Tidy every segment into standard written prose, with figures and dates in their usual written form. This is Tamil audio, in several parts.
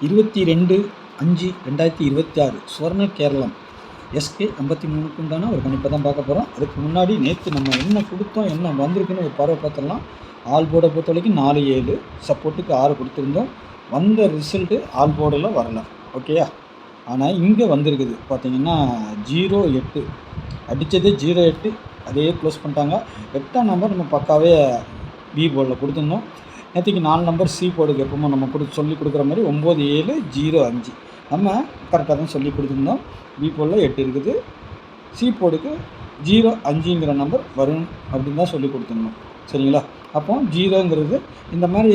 22/5/2026 சுவர்ண கேரளம் எஸ்கே 53க்கு உண்டான ஒரு கணிப்பை தான் பார்க்க போகிறோம். அதுக்கு முன்னாடி நேற்று நம்ம என்ன கொடுத்தோம், என்ன வந்திருக்குன்னு ஒரு பார்வை பார்த்துடலாம். ஆல் போர்டை பொறுத்த வரைக்கும் 4-7 சப்போர்ட்டுக்கு 6 கொடுத்துருந்தோம். வந்த ரிசல்ட்டு ஆல் போர்டில் வரல, ஓகேயா. ஆனால் இங்கே வந்திருக்குது பார்த்தீங்கன்னா 0-8 அடித்தது 0-8, அதே க்ளோஸ் பண்ணிட்டாங்க. 8ஆம் நம்பர் நம்ம பக்காவே பி போர்டில் கொடுத்துருந்தோம். நேற்றுக்கு 4 நம்பர் சி போர்டுக்கு எப்பவுமே நம்ம சொல்லி கொடுக்குற மாதிரி 9705 நம்ம கரெக்டாக தான் சொல்லி கொடுத்துருந்தோம். பி போர்டில் 8 இருக்குது, சி போர்டுக்கு 05ங்கிற நம்பர் வரும் அப்படின்னு தான் சொல்லி கொடுத்துருந்தோம், சரிங்களா. அப்போ 0ங்கிறது இந்த மாதிரி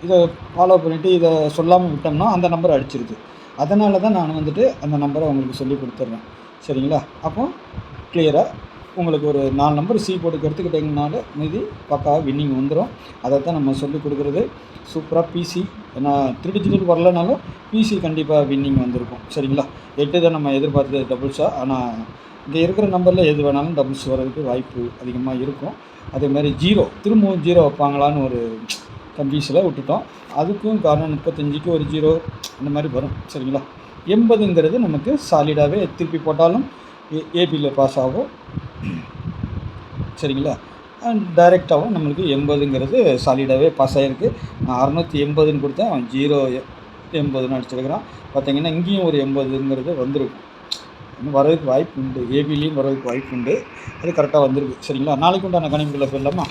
இதை ஃபாலோ பண்ணிவிட்டு இதை சொல்லாமல் விட்டோம்னா அந்த நம்பர் அடிச்சிருது. அதனால தான் நான் வந்துட்டு அந்த நம்பரை உங்களுக்கு சொல்லி கொடுத்துட்றேன், சரிங்களா. அப்போ கிளியராக உங்களுக்கு ஒரு 4 நம்பர் சி போர்டுக்கு எடுத்துக்கிட்டிங்கனால மீதி பக்காவாக வின்னிங் வந்துடும். அதை தான் நம்ம சொல்லி கொடுக்குறது. சூப்பராக பிசி, ஏன்னா 3 டிஜிட்டல் வரலனாலும் பிசி கண்டிப்பாக வின்னிங் வந்திருக்கும், சரிங்களா. 8 தான் நம்ம எதிர்பார்த்தது டபுள்ஸாக. ஆனால் இங்கே இருக்கிற நம்பரில் எது வேணாலும் டபுள்ஸ் வர்றதுக்கு வாய்ப்பு அதிகமாக இருக்கும். அதேமாதிரி 0 திரும்பவும் 0 வைப்பாங்களான்னு ஒரு கன்ஃபியூஸில் விட்டுட்டோம். அதுக்கும் காரணம் 35க்கு ஒரு 0 அந்த மாதிரி வரும், சரிங்களா. 80ங்கிறது நமக்கு சாலிடாகவே திருப்பி போட்டாலும் ஏபியில் பாஸ் ஆகும், சரிங்களா. டைரெக்டாகவும் நம்மளுக்கு 80ங்கிறது சாலிடாகவே பாஸ் ஆகிருக்கு. நான் 680ன்னு கொடுத்தேன், அவன் 080ன்னு அடிச்சிருக்கிறான். பார்த்தீங்கன்னா இங்கேயும் ஒரு 80ங்கிறது வந்திருக்கும், இன்னும் வரதுக்கு வாய்ப்பு உண்டு. ஏபிலையும் வரதுக்கு வாய்ப்பு உண்டு, அது கரெக்டாக வந்திருக்கு, சரிங்களா. நாளைக்கு உண்டான கணிப்புகளை போயிடலாமா.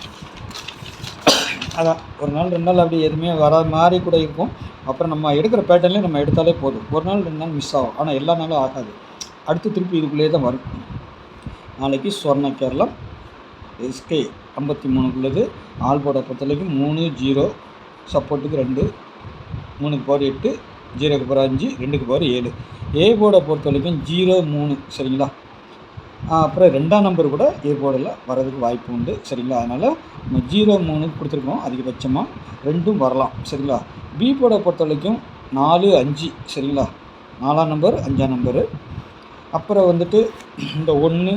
அதான் ஒரு நாள் 2 நாள் அப்படி எதுவுமே வராத மாதிரி கூட இருக்கும். அப்புறம் நம்ம எடுக்கிற பேட்டர்ன்லேயே நம்ம எடுத்தாலே போதும். ஒரு நாள் 2 நாள் மிஸ் ஆகும், ஆனால் எல்லா நாளும் ஆகாது. அடுத்து திருப்பி இதுக்குள்ளேயே தான் வரும். நாளைக்கு சுவர்ண கேரளம் எஸ்கே 53க்குள்ளது. ஆல் போர்டை பொறுத்த வரைக்கும் 3-0 சப்போர்ட்டுக்கு 2, 3க்கு பவர் 8, 0க்கு பவர் 5, 2க்கு பவர் 7. ஏ போர்டை பொறுத்த வரைக்கும் 0-3, சரிங்களா. அப்புறம் 2ஆம் நம்பர் கூட ஏ போர்டில் வரதுக்கு வாய்ப்பு உண்டு, சரிங்களா. அதனால் நம்ம 0-3 கொடுத்துருக்கோம் அதிகபட்சமாக, 2ம் வரலாம், சரிங்களா. பி போர்டை பொறுத்த வரைக்கும் 4-5, சரிங்களா. 4ஆம் நம்பர் 5ஆம் நம்பரு. அப்புறம் வந்துட்டு இந்த 1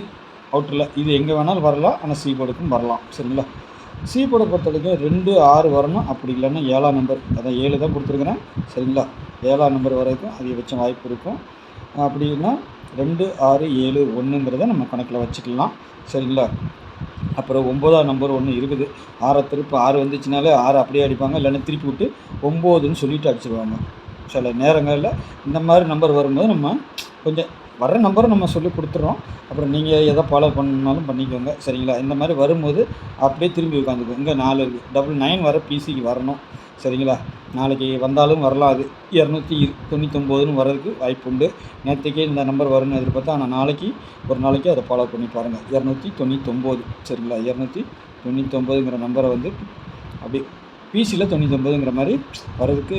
அவுட்டரில் இது எங்கே வேணாலும் வரலாம், ஆனால் சி போர்டுக்கும் வரலாம், சரிங்களா. சி போர்டை பொறுத்த வரைக்கும் 2-6 வரணும், அப்படி இல்லைன்னா 7ஆம் நம்பர், அதான் 7 தான் கொடுத்துருக்குறேன், சரிங்களா. 7ஆம் நம்பர் வரைக்கும் அதிகபட்சம் வாய்ப்பு இருக்கும். அப்படின்னா 2-6-7-1ங்கிறத நம்ம கணக்கில் வச்சுக்கலாம், சரிங்களா. அப்புறம் 9ஆம் நம்பர் ஒன்று இருக்குது. 6 திருப்பி 6 வந்துச்சுனாலே 6 அப்படியே அடிப்பாங்க, இல்லைன்னா திருப்பி விட்டு 9ன்னு சொல்லிவிட்டு அடிச்சிடுவாங்க. சில நேரங்களில் இந்த மாதிரி நம்பர் வரும்போது நம்ம கொஞ்சம் வர்ற நம்பரை நம்ம சொல்லி கொடுத்துட்றோம். அப்புறம் நீங்கள் எதை ஃபாலோ பண்ணாலும் பண்ணிக்கோங்க, சரிங்களா. இந்த மாதிரி வரும்போது அப்படியே திரும்பி உட்காந்துக்கும். இங்கே 4 இருக்குது, 99 வர பிசிக்கு வரணும், சரிங்களா. நாளைக்கு வந்தாலும் வரலாம், அது 299ன்னு வர்றதுக்கு வாய்ப்பு உண்டு. நேற்றுக்கே இந்த நம்பர் வரும்னு எதிர்பார்த்தா, ஆனால் நாளைக்கு ஒரு நாளைக்கு அதை ஃபாலோ பண்ணி பாருங்கள். 299, சரிங்களா. 299ங்கிற நம்பரை வந்து அப்படி பிசியில் 99ங்கிற மாதிரி வர்றதுக்கு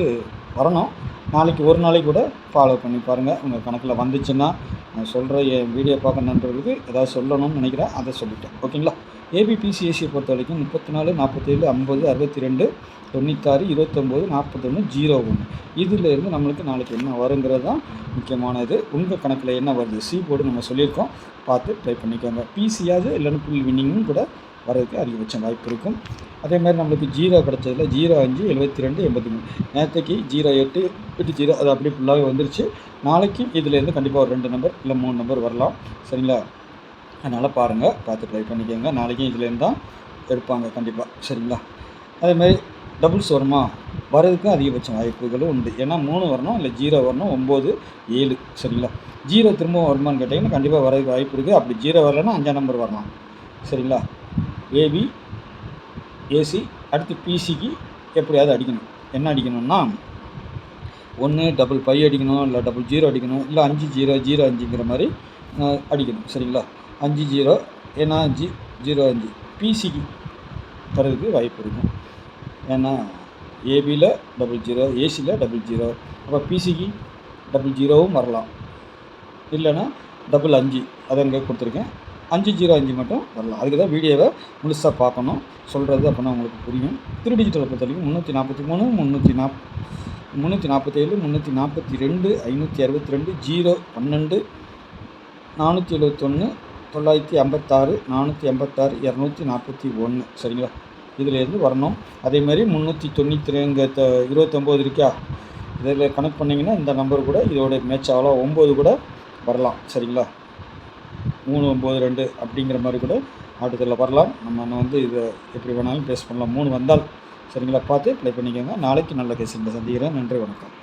வரணும். நாளைக்கு ஒரு நாளைக்கு கூட ஃபாலோ பண்ணி பாருங்கள். உங்கள் கணக்கில் வந்துச்சுன்னா நான் சொல்கிற என் வீடியோ பார்க்க நண்பர்களுக்கு ஏதாவது சொல்லணும்னு நினைக்கிறேன், அதை சொல்லிட்டேன், ஓகேங்களா. ஏபிபிசிஎஸ்சியை பொறுத்த வரைக்கும் 34, 47, 50, 62, 96, 29, 41, 01. இதிலேருந்து நம்மளுக்கு நாளைக்கு என்ன வருங்கிறது தான் முக்கியமானது. உங்கள் கணக்கில் என்ன வருது, சி போர்டு நம்ம சொல்லியிருக்கோம், பார்த்து ட்ரை பண்ணிக்கோங்க. பிசியாவது இல்லைன்னா ஃபுல் வின்னிங்கும் கூட வரதுக்கு அதிகபட்சம் வாய்ப்பு இருக்கும். அதேமாதிரி நம்மளுக்கு 0 கிடச்சதில் 05, 72, 83. நேற்றுக்கு 08, 80 அது அப்படியே ஃபுல்லாகவே வந்துருச்சு. நாளைக்கு இதிலேருந்து கண்டிப்பாக ஒரு 2 நம்பர் இல்லை 3 நம்பர் வரலாம், சரிங்களா. அதனால் பாருங்கள், பார்த்து ட்ரை பண்ணிக்கோங்க. நாளைக்கும் இதுலேருந்து தான் எடுப்பாங்க கண்டிப்பாக, சரிங்களா. அதேமாதிரி டபுள்ஸ் வருமா, வரதுக்கும் அதிகபட்சம் வாய்ப்புகளும் உண்டு. ஏன்னா 3 வரணும், இல்லை 0 வரணும், 9, 7, சரிங்களா. 0 திரும்பவும் வருமானு கேட்டிங்கன்னா கண்டிப்பாக வரதுக்கு வாய்ப்பு இருக்குது. அப்படி 0 வரலைன்னா 5ஆம் நம்பர் வரலாம், சரிங்களா. ஏபி, ஏசி, அடுத்து பிசிக்கு எப்படியாவது அடிக்கணும். என்ன அடிக்கணும்னா 1 5 அடிக்கணும், இல்லை 00 அடிக்கணும், இல்லை 5005ங்கிற மாதிரி அடிக்கணும், சரிங்களா. 50, ஏன்னா 05 பிசிக்கு வர்றதுக்கு வாய்ப்பு இருக்கும். ஏன்னா ஏபியில் 00, ஏசியில் 00, அப்போ பிசிக்கு 00வும் வரலாம், இல்லைன்னா 55 அதை அங்கே கொடுத்துருக்கேன். 505 மட்டும் வரலாம். அதுக்கு தான் வீடியோவை முழுசாக பார்க்கணும், சொல்கிறது அப்போ தான் உங்களுக்கு புரியும். 3 டிஜிட்டலை பொறுத்த வரைக்கும் 343, 347, 342, 562, 012, 471, 956, 486, 241, சரிங்களா. இதிலேருந்து வரணும். அதேமாதிரி 392 29 இருக்கா, இதில் கனெக்ட் பண்ணிங்கன்னா இந்த நம்பர் கூட இதோட மேட்ச் ஆகலாம். 9 கூட வரலாம். சரிங்களா, 3 9 2 அப்படிங்கிற மாதிரி கூட ஆட்டத்தில் வரலாம். நம்ம வந்து இதை எப்படி வேணாலும் பேஸ் பண்ணலாம். 3 வந்தால் சரிங்களா, பார்த்து ப்ளே பண்ணிக்கோங்க. நாளைக்கு நல்ல கேசிங்கில் சந்திக்கிறேன். நன்றி, வணக்கம்.